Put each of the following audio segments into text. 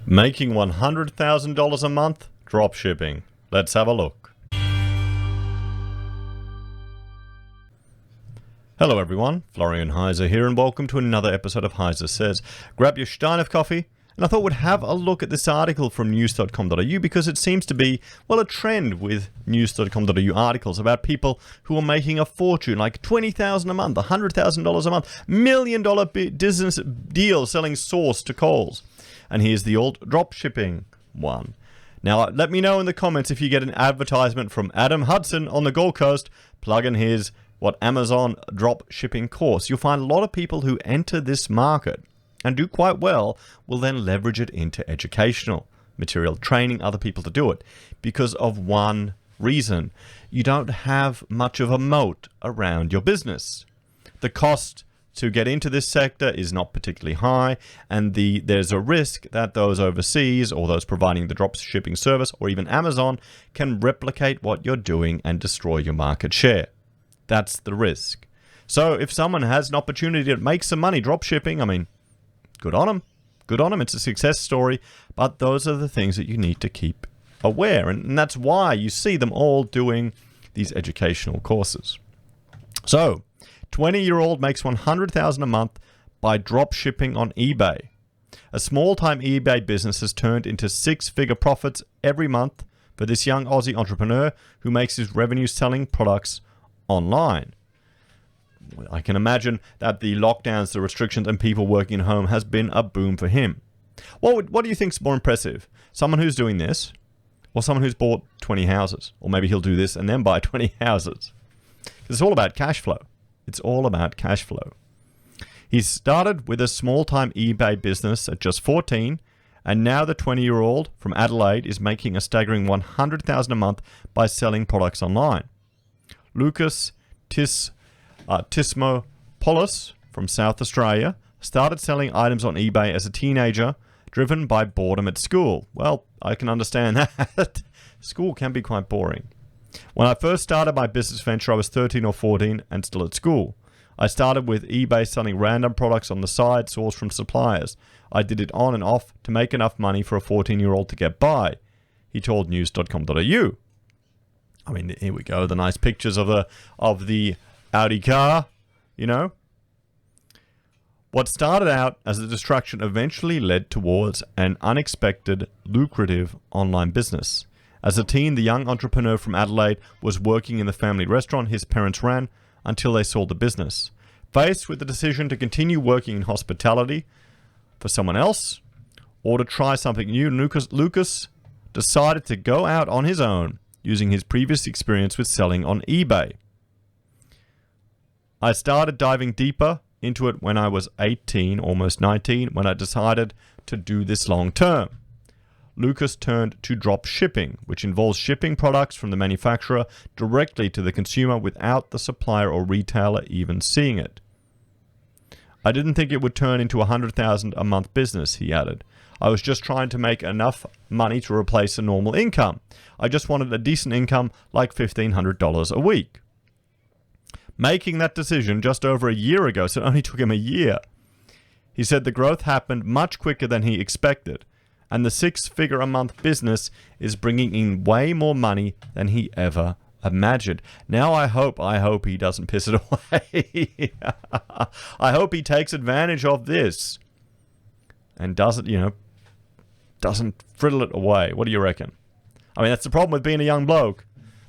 Making $100,000 a month dropshipping. Let's have a look. Hello everyone, Florian.heise here and welcome to another episode of HeiseSays. Grab your stein of coffee and I thought we'd have a look at this article from news.com.au because it seems to be, well, a trend with news.com.au articles about people who are making a fortune, like $20,000 a month, $100,000 a month, $1 million business deal selling sauce to Coles. And here's the old dropshipping one. Now, let me know in the comments if you get an advertisement from Adam Hudson on the Gold Coast. Plug in his Amazon dropshipping course. You'll find a lot of people who enter this market and do quite well will then leverage it into educational material, training other people to do it because of one reason. You don't have much of a moat around your business. The cost to get into this sector is not particularly high, and there's a risk that those overseas or those providing the drop shipping service or even Amazon can replicate what you're doing and destroy your market share. That's the risk. So if someone has an opportunity to make some money drop shipping, I mean, good on them. Good on them. It's a success story, but those are the things that you need to keep aware, and that's why you see them all doing these educational courses. So 20-year-old makes $100,000 a month by drop shipping on eBay. A small-time eBay business has turned into six-figure profits every month for this young Aussie entrepreneur who makes his revenue selling products online. I can imagine that the lockdowns, the restrictions, and people working at home has been a boom for him. What do you think is more impressive? Someone who's doing this or someone who's bought 20 houses? Or maybe he'll do this and then buy 20 houses. It's all about cash flow. It's all about cash flow. He started with a small-time eBay business at just 14, and now the 20-year-old from Adelaide is making a staggering $100,000 a month by selling products online. Lucas Tismopoulos from South Australia started selling items on eBay as a teenager, driven by boredom at school. Well, I can understand that. School can be quite boring. When I first started my business venture, I was 13 or 14 and still at school. I started with eBay selling random products on the side sourced from suppliers. I did it on and off to make enough money for a 14-year-old to get by, he told news.com.au. I mean, here we go, the nice pictures of the Audi car, you know. What started out as a distraction eventually led towards an unexpected, lucrative online business. As a teen, the young entrepreneur from Adelaide was working in the family restaurant his parents ran until they sold the business. Faced with the decision to continue working in hospitality for someone else or to try something new, Lucas decided to go out on his own using his previous experience with selling on eBay. I started diving deeper into it when I was 18, almost 19, when I decided to do this long term. Lucas turned to drop shipping, which involves shipping products from the manufacturer directly to the consumer without the supplier or retailer even seeing it. I didn't think it would turn into $100,000 a month business, he added. I was just trying to make enough money to replace a normal income. I just wanted a decent income like $1,500 a week. Making that decision just over a year ago, so it only took him a year. He said the growth happened much quicker than he expected, and the six-figure a month business is bringing in way more money than he ever imagined. Now I hope he doesn't piss it away. I hope he takes advantage of this and doesn't friddle it away. What do you reckon? I mean, that's the problem with being a young bloke.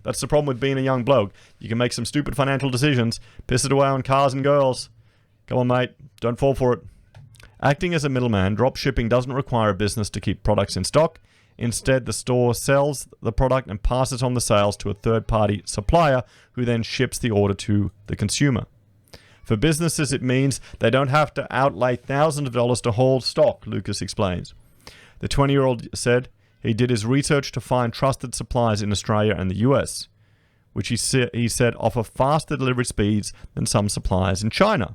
You can make some stupid financial decisions, piss it away on cars and girls. Come on, mate. Don't fall for it. Acting as a middleman, drop shipping doesn't require a business to keep products in stock. Instead, the store sells the product and passes on the sales to a third-party supplier who then ships the order to the consumer. For businesses, it means they don't have to outlay thousands of dollars to hold stock, Lucas explains. The 20-year-old said he did his research to find trusted suppliers in Australia and the US, which he said offer faster delivery speeds than some suppliers in China.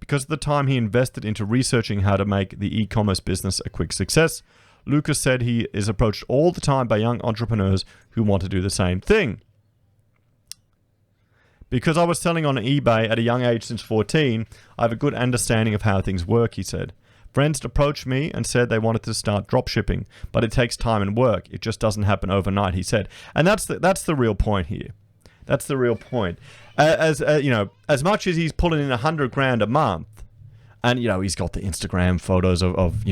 Because of the time he invested into researching how to make the e-commerce business a quick success, Lucas said he is approached all the time by young entrepreneurs who want to do the same thing. Because I was selling on eBay at a young age since 14, I have a good understanding of how things work, he said. Friends approached me and said they wanted to start drop shipping, but it takes time and work. It just doesn't happen overnight, he said. And that's the real point here. That's the real point. As much as he's pulling in $100,000 a month, and he's got the Instagram photos of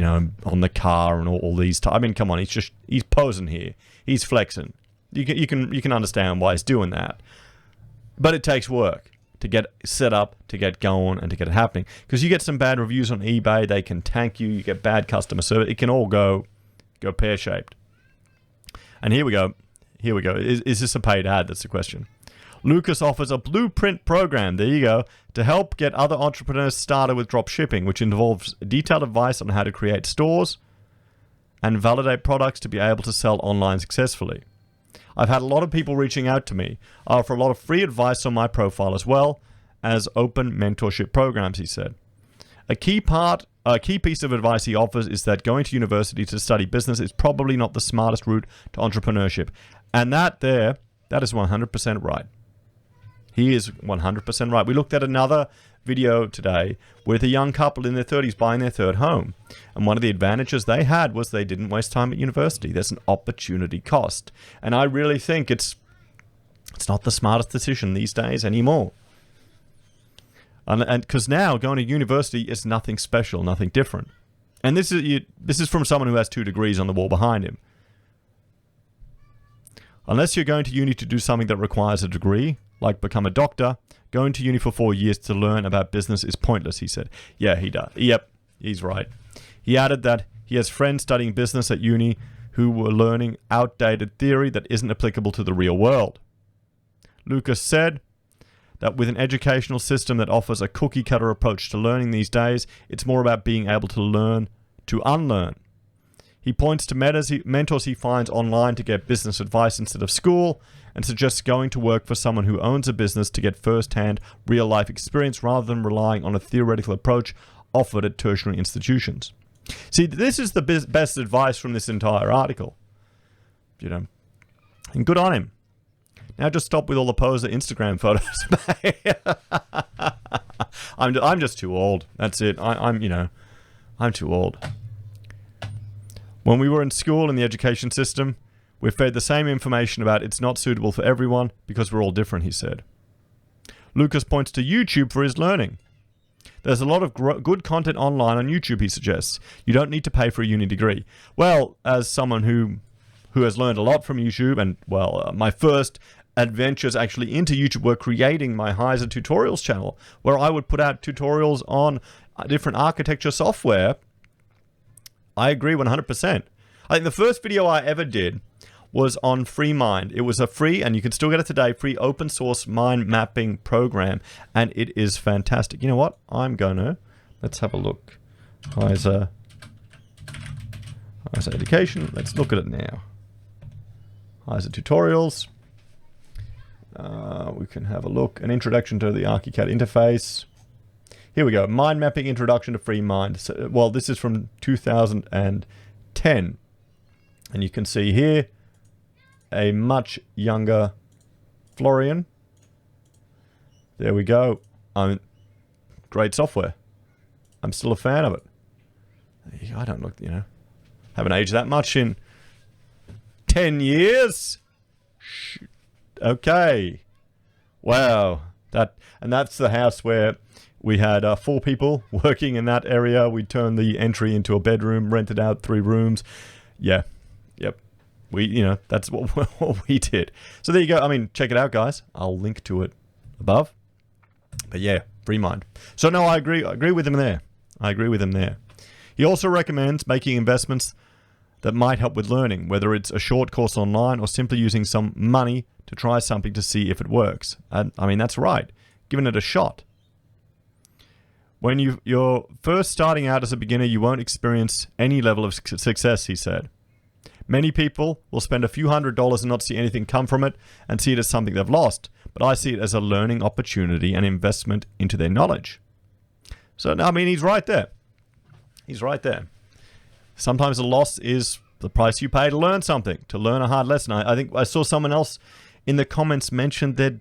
on the car and all these. I mean, come on, he's posing here. He's flexing. You can understand why he's doing that, but it takes work to get set up, to get going, and to get it happening. Because you get some bad reviews on eBay, they can tank you. You get bad customer service. It can all go pear-shaped. And here we go. Is this a paid ad? That's the question. Lucas offers a blueprint program, there you go, to help get other entrepreneurs started with drop shipping, which involves detailed advice on how to create stores and validate products to be able to sell online successfully. I've had a lot of people reaching out to me. I offer a lot of free advice on my profile as well as open mentorship programs, he said. A key piece of advice he offers is that going to university to study business is probably not the smartest route to entrepreneurship. And that is 100% right. He is 100% right. We looked at another video today with a young couple in their 30s buying their third home. And one of the advantages they had was they didn't waste time at university. There's an opportunity cost. And I really think it's not the smartest decision these days anymore. And because now going to university is nothing special, nothing different. And this is from someone who has 2 degrees on the wall behind him. Unless you're going to uni to do something that requires a degree, like become a doctor, going to uni for 4 years to learn about business is pointless, he said. Yeah, he does. Yep, he's right. He added that he has friends studying business at uni who were learning outdated theory that isn't applicable to the real world. Lucas said that with an educational system that offers a cookie-cutter approach to learning these days, it's more about being able to learn to unlearn. He points to mentors he finds online to get business advice instead of school, and suggests going to work for someone who owns a business to get first-hand, real-life experience rather than relying on a theoretical approach offered at tertiary institutions. See, this is the best advice from this entire article. And good on him. Now just stop with all the poser Instagram photos. I'm just too old. That's it. I'm too old. When we were in school in the education system, we're fed the same information about it's not suitable for everyone because we're all different, he said. Lucas points to YouTube for his learning. There's a lot of good content online on YouTube, he suggests. You don't need to pay for a uni degree. Well, as someone who has learned a lot from YouTube, and my first adventures actually into YouTube were creating my Heise tutorials channel, where I would put out tutorials on different architecture software. I agree 100%. I think the first video I ever did was on FreeMind. It was a free, and you can still get it today, free open source mind mapping program, and it is fantastic. You know what? Let's have a look. Heise Education. Let's look at it now. Heise Tutorials. We can have a look. An introduction to the ArchiCAD interface. Here we go. Mind mapping introduction to FreeMind. So, this is from 2010. And you can see here a much younger Florian. There we go. Great software. I'm still a fan of it. I don't look, haven't aged that much in 10 years. Okay. Wow. That's the house where we had 4 people working in that area. We turned the entry into a bedroom, rented out 3 rooms. Yeah. Yep. That's what we did. So there you go. Check it out, guys. I'll link to it above. But yeah, FreeMind. So no, I agree with him there. He also recommends making investments that might help with learning, whether it's a short course online or simply using some money to try something to see if it works. And that's right. Giving it a shot. When you're first starting out as a beginner, you won't experience any level of success, he said. Many people will spend a few $100s and not see anything come from it and see it as something they've lost. But I see it as a learning opportunity and investment into their knowledge. So, he's right there. Sometimes the loss is the price you pay to learn something, to learn a hard lesson. I think I saw someone else in the comments mention they'd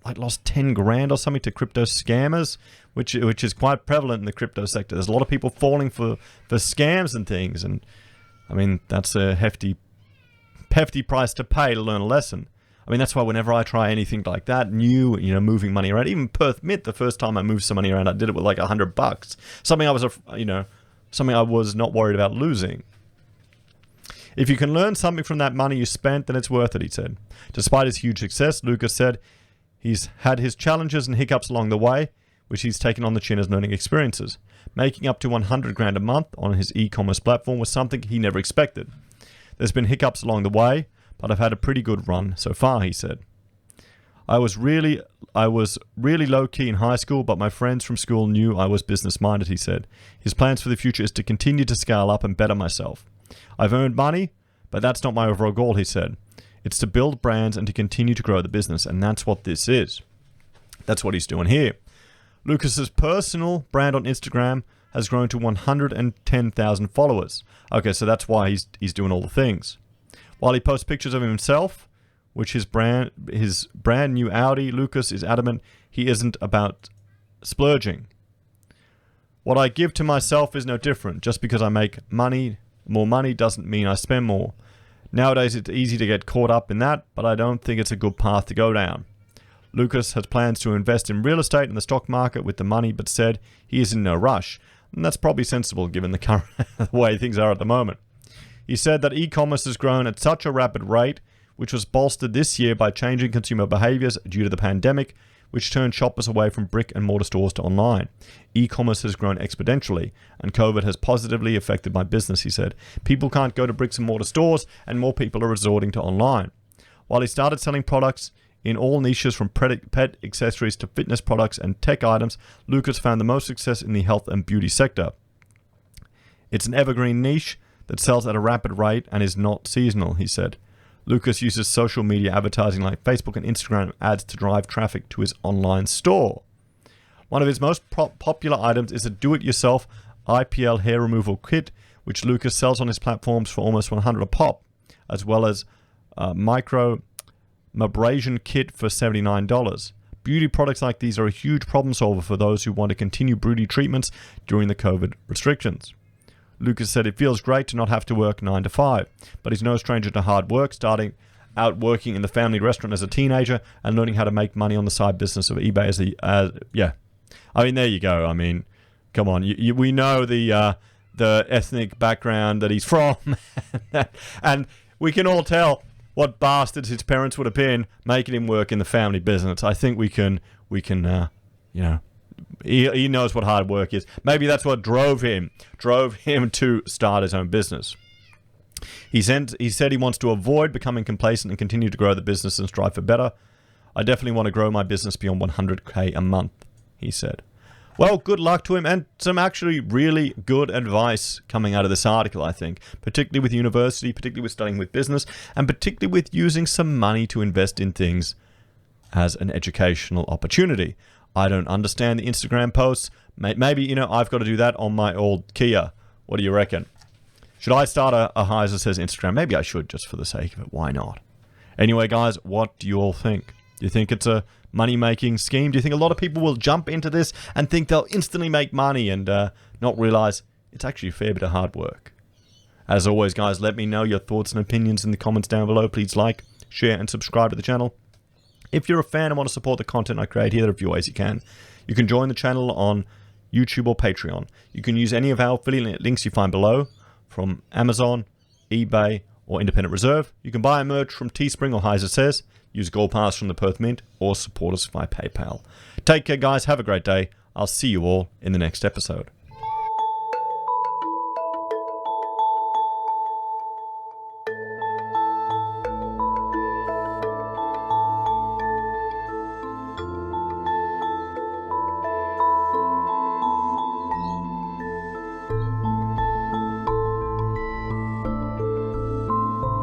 like lost 10 grand or something to crypto scammers, which is quite prevalent in the crypto sector. There's a lot of people falling for scams and things, and I mean that's a hefty price to pay to learn a lesson. I mean, that's why whenever I try anything like that, new, moving money around, even Perth Mint, the first time I moved some money around, I did it with like $100, something I was not worried about losing. If you can learn something from that money you spent, then it's worth it, he said. Despite his huge success, Lucas said he's had his challenges and hiccups along the way, which he's taken on the chin as learning experiences. Making up to 100 grand a month on his e-commerce platform was something he never expected. There's been hiccups along the way, but I've had a pretty good run so far, he said. I was really low-key in high school, but my friends from school knew I was business-minded, he said. His plans for the future is to continue to scale up and better myself. I've earned money, but that's not my overall goal, he said. It's to build brands and to continue to grow the business, and that's what this is. That's what he's doing here. Lucas's personal brand on Instagram has grown to 110,000 followers. Okay, so that's why he's doing all the things. While he posts pictures of himself, which his brand new Audi, Lucas is adamant he isn't about splurging. What I give to myself is no different. Just because I make more money doesn't mean I spend more. Nowadays it's easy to get caught up in that, but I don't think it's a good path to go down. Lucas has plans to invest in real estate and the stock market with the money, but said he is in no rush. And that's probably sensible given the current way things are at the moment. He said that e-commerce has grown at such a rapid rate, which was bolstered this year by changing consumer behaviors due to the pandemic, which turned shoppers away from brick and mortar stores to online. E-commerce has grown exponentially, and COVID has positively affected my business, he said. People can't go to bricks and mortar stores, and more people are resorting to online. While he started selling products in all niches from pet accessories to fitness products and tech items, Lucas found the most success in the health and beauty sector. It's an evergreen niche that sells at a rapid rate and is not seasonal, he said. Lucas uses social media advertising like Facebook and Instagram ads to drive traffic to his online store. One of his most popular items is a do-it-yourself IPL hair removal kit, which Lucas sells on his platforms for almost $100 a pop, as well as a micro mabrasion kit for $79. Beauty products like these are a huge problem solver for those who want to continue beauty treatments during the COVID restrictions. Lucas said it feels great to not have to work 9 to 5, but he's no stranger to hard work, starting out working in the family restaurant as a teenager and learning how to make money on the side business of eBay I mean, there you go. I mean, come on. We know the ethnic background that he's from, and we can all tell what bastards his parents would have been making him work in the family business. I think we can he knows what hard work is. Maybe that's what drove him to start his own business. He said he wants to avoid becoming complacent and continue to grow the business and strive for better. I definitely want to grow my business beyond 100K a month, he said. Well, good luck to him, and some actually really good advice coming out of this article, I think, particularly with university, particularly with studying with business, and particularly with using some money to invest in things as an educational opportunity. I don't understand the Instagram posts. Maybe, I've got to do that on my old Kia. What do you reckon? Should I start a HeiseSays Instagram? Maybe I should, just for the sake of it. Why not? Anyway, guys, what do you all think? Do you think it's a money-making scheme? Do you think a lot of people will jump into this and think they'll instantly make money and not realize it's actually a fair bit of hard work? As always, guys, let me know your thoughts and opinions in the comments down below. Please like, share, and subscribe to the channel. If you're a fan and want to support the content I create here, there are a few ways you can. You can join the channel on YouTube or Patreon. You can use any of our affiliate links you find below from Amazon, eBay, or Independent Reserve. You can buy a merch from Teespring or HeiseSays, use Gold Pass from the Perth Mint, or support us via PayPal. Take care, guys. Have a great day. I'll see you all in the next episode.